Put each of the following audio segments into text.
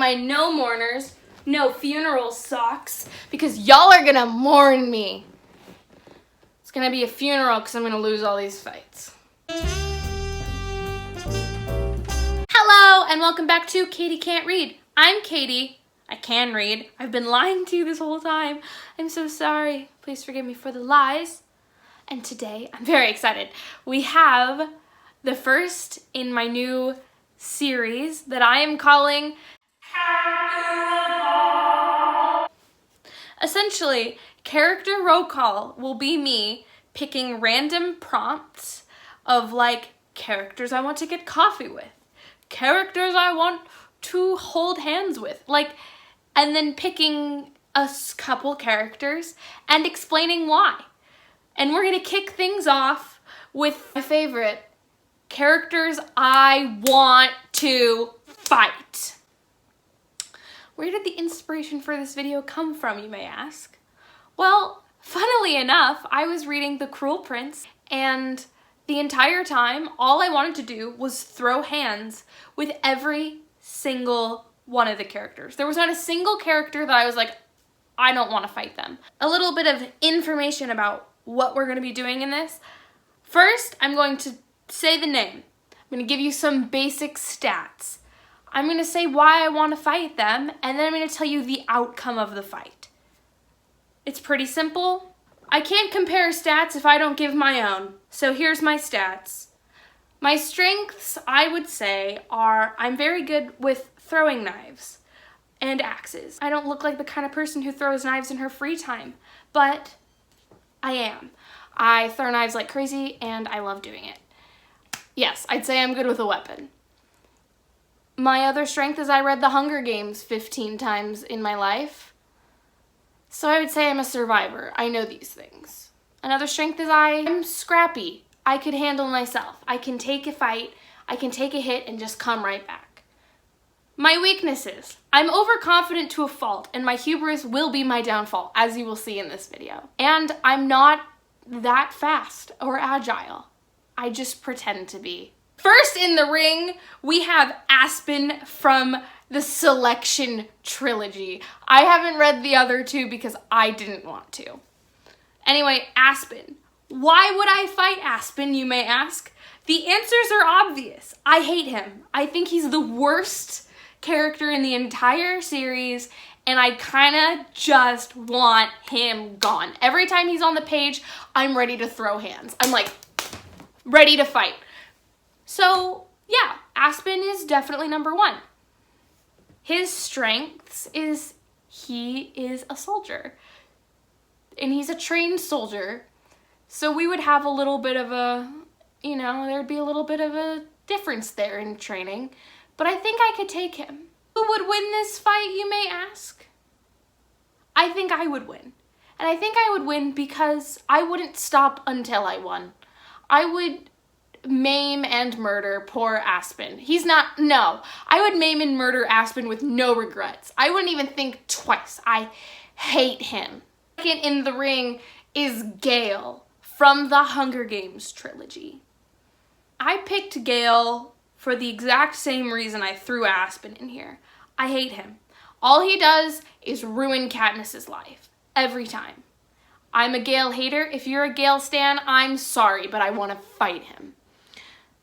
my no mourners, no funeral socks, because y'all are gonna mourn me. It's gonna be a funeral because I'm gonna lose all these fights. Hello, and welcome back to Katie Can't Read. I'm Katie. I can read. I've been lying to you this whole time. I'm so sorry. Please forgive me for the lies. And today, I'm very excited. We have the first in my new series that I am calling Essentially, character roll call will be me picking random prompts of like characters I want to get coffee with, characters I want to hold hands with, and then picking a couple characters and explaining why. And we're gonna kick things off with my favorite, characters I want to fight. Where did the inspiration for this video come from, you may ask? Well, funnily enough, I was reading The Cruel Prince, and the entire time, all I wanted to do was throw hands with every single one of the characters. There was not a single character that I was like, I don't want to fight them. A little bit of information about what we're going to be doing in this. First, I'm going to say the name. I'm going to give you some basic stats. I'm going to say why I want to fight them, and then I'm going to tell you the outcome of the fight. It's pretty simple. I can't compare stats if I don't give my own. So here's my stats. My strengths, I would say, are I'm very good with throwing knives and axes. I don't look like the kind of person who throws knives in her free time, but I am. I throw knives like crazy, and I love doing it. Yes, I'd say I'm good with a weapon. My other strength is I read The Hunger Games 15 times in my life. So I would say I'm a survivor. I know these things. Another strength is I'm scrappy. I could handle myself. I can take a fight, I can take a hit and just come right back. My weaknesses. I'm overconfident to a fault, and my hubris will be my downfall, as you will see in this video. And I'm not that fast or agile. I just pretend to be. First in the ring, we have Aspen from the Selection trilogy. I haven't read the other two because I didn't want to. Anyway, Aspen. Why would I fight Aspen, you may ask? The answers are obvious. I hate him. I think he's the worst character in the entire series, and I kind of just want him gone. Every time he's on the page, I'm ready to throw hands. I'm like, ready to fight. So yeah, Aspen is definitely number one. His strengths is he is a soldier, and he's a trained soldier. So we would have a little bit of a, there'd be a little bit of a difference there in training, but I think I could take him. Who would win this fight, you may ask? I think I would win. And I think I would win because I wouldn't stop until I won. I would maim and murder poor Aspen. I would maim and murder Aspen with no regrets. I wouldn't even think twice. I hate him. Second in the ring is Gale from the Hunger Games trilogy. I picked Gale for the exact same reason I threw Aspen in here. I hate him. All he does is ruin Katniss's life. Every time. I'm a Gale hater. If you're a Gale stan, I'm sorry, but I want to fight him.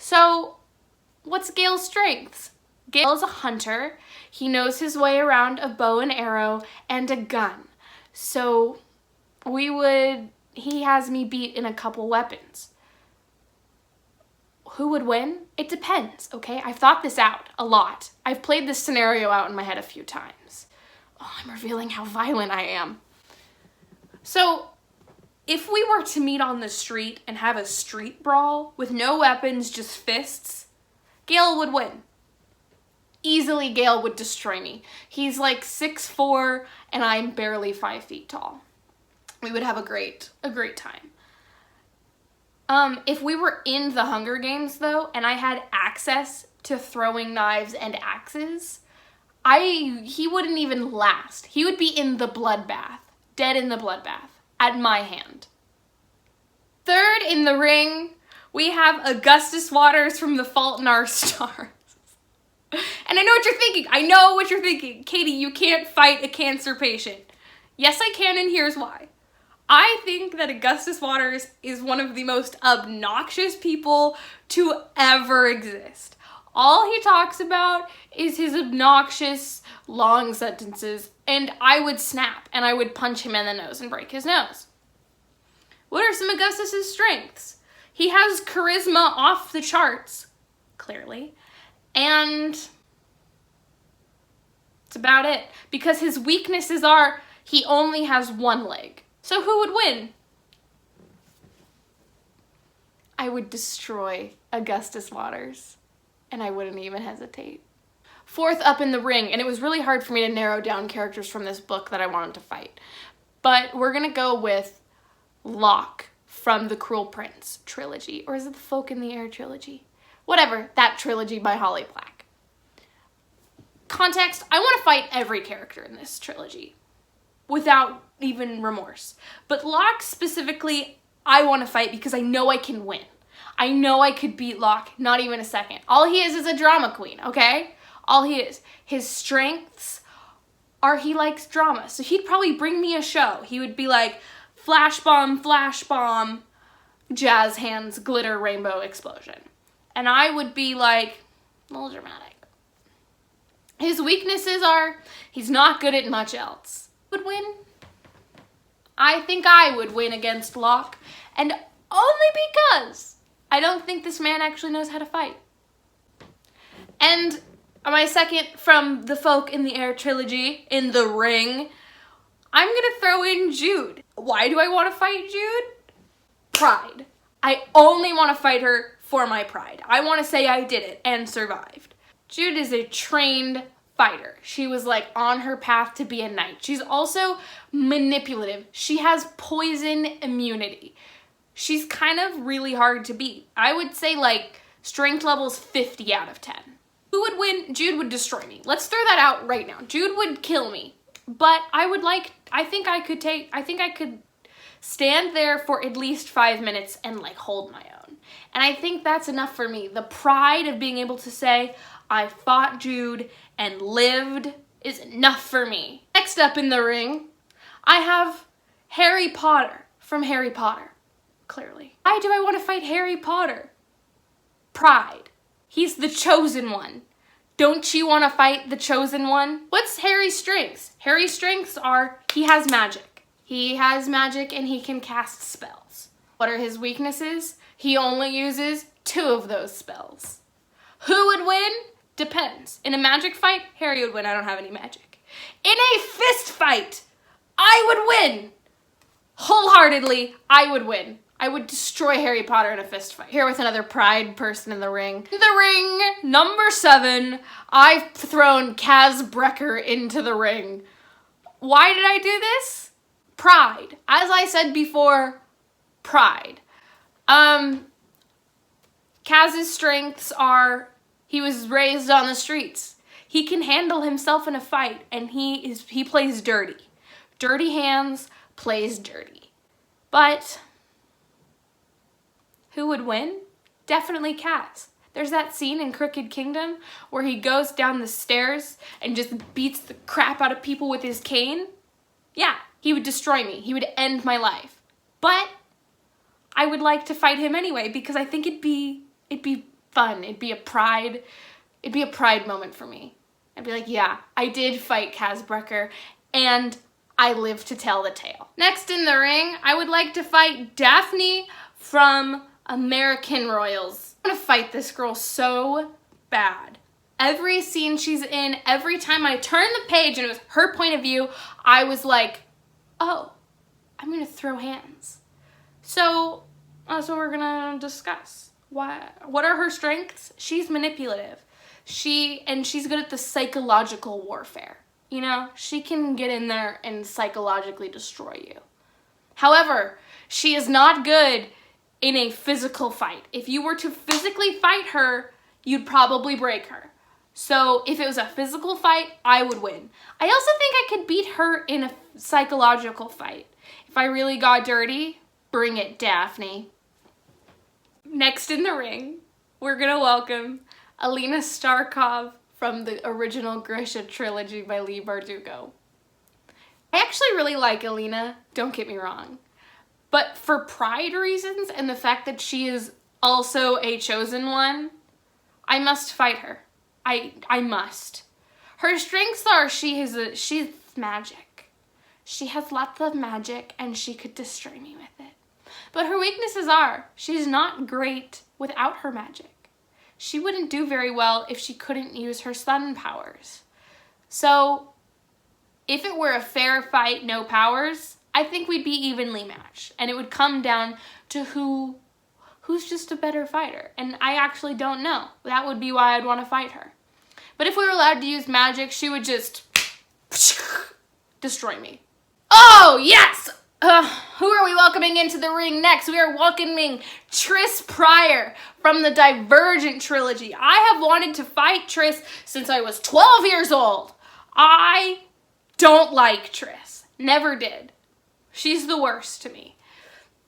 So, what's Gale's strengths? Gale is a hunter. He knows his way around a bow and arrow and a gun. So, he has me beat in a couple weapons. Who would win? It depends, okay? I've thought this out a lot. I've played this scenario out in my head a few times. Oh, I'm revealing how violent I am. So, if we were to meet on the street and have a street brawl with no weapons, just fists, Gale would win. Easily, Gale would destroy me. He's like 6'4", and I'm barely 5 feet tall. We would have a great time. If we were in the Hunger Games, though, and I had access to throwing knives and axes, he wouldn't even last. He would be in the bloodbath, dead in the bloodbath, at my hand. Third in the ring, we have Augustus Waters from The Fault in Our Stars. And I know what you're thinking. I know what you're thinking. Katie, you can't fight a cancer patient. Yes, I can, and here's why. I think that Augustus Waters is one of the most obnoxious people to ever exist. All he talks about is his obnoxious long sentences, and I would snap, and I would punch him in the nose and break his nose. What are some of Augustus's strengths? He has charisma off the charts, clearly, and that's about it. Because his weaknesses are he only has one leg. So who would win? I would destroy Augustus Waters, and I wouldn't even hesitate. Fourth up in the ring, and it was really hard for me to narrow down characters from this book that I wanted to fight, but we're gonna go with Locke from the Cruel Prince trilogy, or is it the Folk in the Air trilogy? Whatever, that trilogy by Holly Black. Context, I want to fight every character in this trilogy without even remorse. But Locke specifically, I want to fight because I know I can win. I know I could beat Locke, not even a second. All he is a drama queen, okay? All he is. His strengths are he likes drama. So he'd probably bring me a show. He would be like, flash bomb, jazz hands, glitter, rainbow, explosion. And I would be like, a little dramatic. His weaknesses are, he's not good at much else. Would win? I think I would win against Locke, and only because I don't think this man actually knows how to fight. And my second from the Folk in the Air trilogy, in the ring, I'm gonna throw in Jude. Why do I want to fight Jude? Pride. I only want to fight her for my pride. I want to say I did it and survived. Jude is a trained fighter. She was like on her path to be a knight. She's also manipulative. She has poison immunity. She's kind of really hard to beat. I would say like strength levels 50 out of 10. Who would win? Jude would destroy me. Let's throw that out right now. Jude would kill me. But I think I could stand there for at least 5 minutes and like hold my own. And I think that's enough for me. The pride of being able to say, I fought Jude and lived is enough for me. Next up in the ring, I have Harry Potter from Harry Potter, clearly. Why do I want to fight Harry Potter? Pride. He's the chosen one. Don't you want to fight the chosen one? What's Harry's strengths? Harry's strengths are he has magic. He has magic and he can cast spells. What are his weaknesses? He only uses 2 of those spells. Who would win? Depends. In a magic fight, Harry would win. I don't have any magic. In a fist fight, I would win. Wholeheartedly, I would win. I would destroy Harry Potter in a fist fight. Here with another pride person in the ring. The ring, number 7, I've thrown Kaz Brecker into the ring. Why did I do this? Pride. As I said before, pride. Kaz's strengths are he was raised on the streets. He can handle himself in a fight, and he plays dirty. Dirty hands, plays dirty. But who would win? Definitely Kaz. There's that scene in Crooked Kingdom where he goes down the stairs and just beats the crap out of people with his cane. Yeah, he would destroy me. He would end my life. But I would like to fight him anyway because I think it'd be fun. It'd be a pride moment for me. I'd be like, yeah, I did fight Kaz Brecker and I live to tell the tale. Next in the ring, I would like to fight Daphne from American Royals. I want to fight this girl so bad. Every scene she's in, every time I turned the page and it was her point of view, I was like, oh, I'm gonna throw hands. So that's what we're gonna discuss. What are her strengths? She's manipulative. She's good at the psychological warfare. You know, she can get in there and psychologically destroy you. However, she is not good in a physical fight. If you were to physically fight her, you'd probably break her. So if it was a physical fight, I would win. I also think I could beat her in a psychological fight. If I really got dirty, bring it, Daphne. Next in the ring, we're gonna welcome Alina Starkov from the original Grisha trilogy by Leigh Bardugo. I actually really like Alina, don't get me wrong. But for pride reasons and the fact that she is also a chosen one, I must fight her. I must. Her strengths are she's magic. She has lots of magic and she could destroy me with it. But her weaknesses are she's not great without her magic. She wouldn't do very well if she couldn't use her sun powers. So if it were a fair fight, no powers, I think we'd be evenly matched. And it would come down to who's just a better fighter. And I actually don't know. That would be why I'd want to fight her. But if we were allowed to use magic, she would just destroy me. Oh, yes! Who are we welcoming into the ring next? We are welcoming Triss Pryor from the Divergent trilogy. I have wanted to fight Triss since I was 12 years old. I don't like Triss. Never did. She's the worst to me.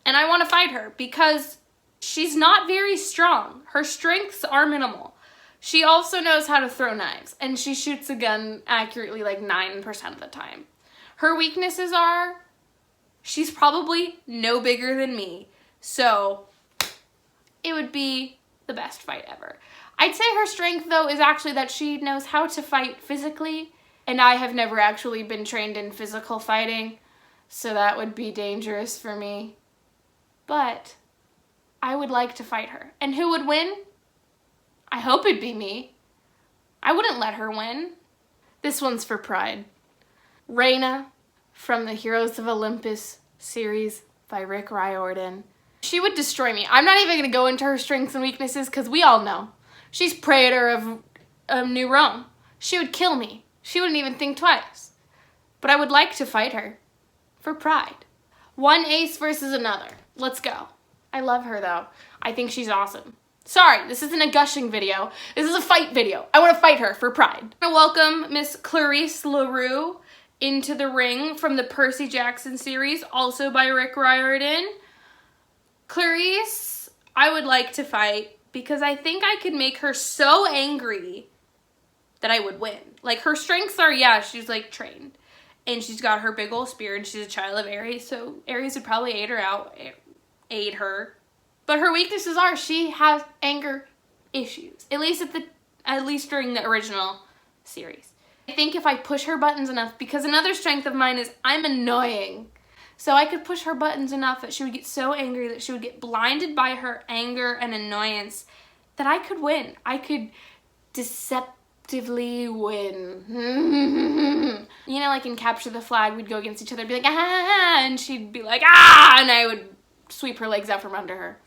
And I want to fight her because she's not very strong. Her strengths are minimal. She also knows how to throw knives, and she shoots a gun accurately like 9% of the time. Her weaknesses are she's probably no bigger than me, so it would be the best fight ever. I'd say her strength, though, is actually that she knows how to fight physically, and I have never actually been trained in physical fighting, so that would be dangerous for me. But I would like to fight her. And who would win? I hope it'd be me. I wouldn't let her win. This one's for pride. Reyna from the Heroes of Olympus series by Rick Riordan. She would destroy me. I'm not even going to go into her strengths and weaknesses because we all know. She's Praetor of New Rome. She would kill me. She wouldn't even think twice. But I would like to fight her. For pride. One ace versus another. Let's go. I love her though. I think she's awesome. Sorry, this isn't a gushing video. This is a fight video. I want to fight her for pride. I want to welcome Miss Clarisse LaRue into the ring from the Percy Jackson series, also by Rick Riordan. Clarisse, I would like to fight because I think I could make her so angry that I would win. Like, her strengths are, yeah, she's like trained. And she's got her big old spear and she's a child of Ares, so Ares would probably aid her. But her weaknesses are she has anger issues. At least during the original series. I think if I push her buttons enough, because another strength of mine is I'm annoying. So I could push her buttons enough that she would get so angry that she would get blinded by her anger and annoyance that I could win. I could deceptively win. You know, like in Capture the Flag, we'd go against each other and be like, ah, and she'd be like, ah, and I would sweep her legs out from under her.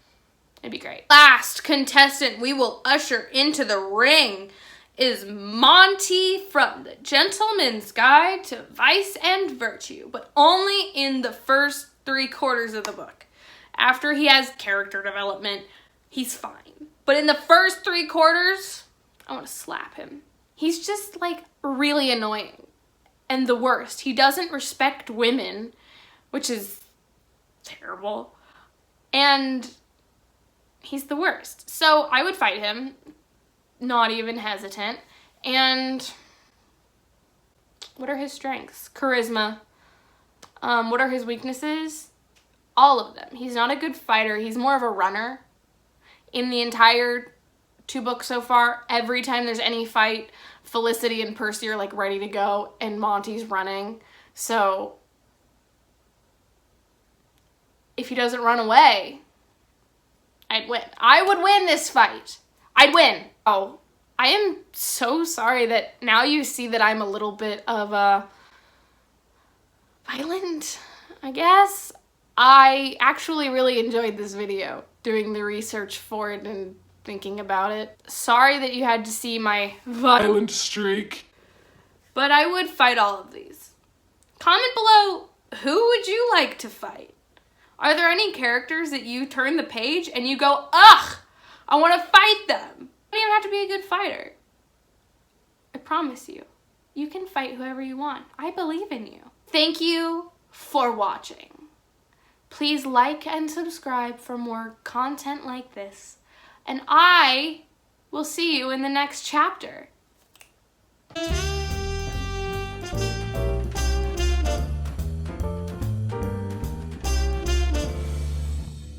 It'd be great. Last contestant we will usher into the ring is Monty from The Gentleman's Guide to Vice and Virtue, but only in the first 3/4 of the book. After he has character development, he's fine. But in the first 3/4, I want to slap him. He's just like really annoying and the worst. He doesn't respect women, which is terrible. And he's the worst. So I would fight him, not even hesitant. And what are his strengths? Charisma. What are his weaknesses? All of them. He's not a good fighter. He's more of a runner. In the entire 2 books so far, every time there's any fight, Felicity and Percy are like ready to go and Monty's running. So if he doesn't run away, I'd win. I would win this fight. I'd win. Oh, I am so sorry that now you see that I'm a little bit of a violent, I guess. I actually really enjoyed this video, doing the research for it and thinking about it. Sorry that you had to see my violent streak. But I would fight all of these. Comment below, who would you like to fight? Are there any characters that you turn the page and you go, ugh, I want to fight them? You don't even have to be a good fighter. I promise you, you can fight whoever you want. I believe in you. Thank you for watching. Please like and subscribe for more content like this. And I will see you in the next chapter.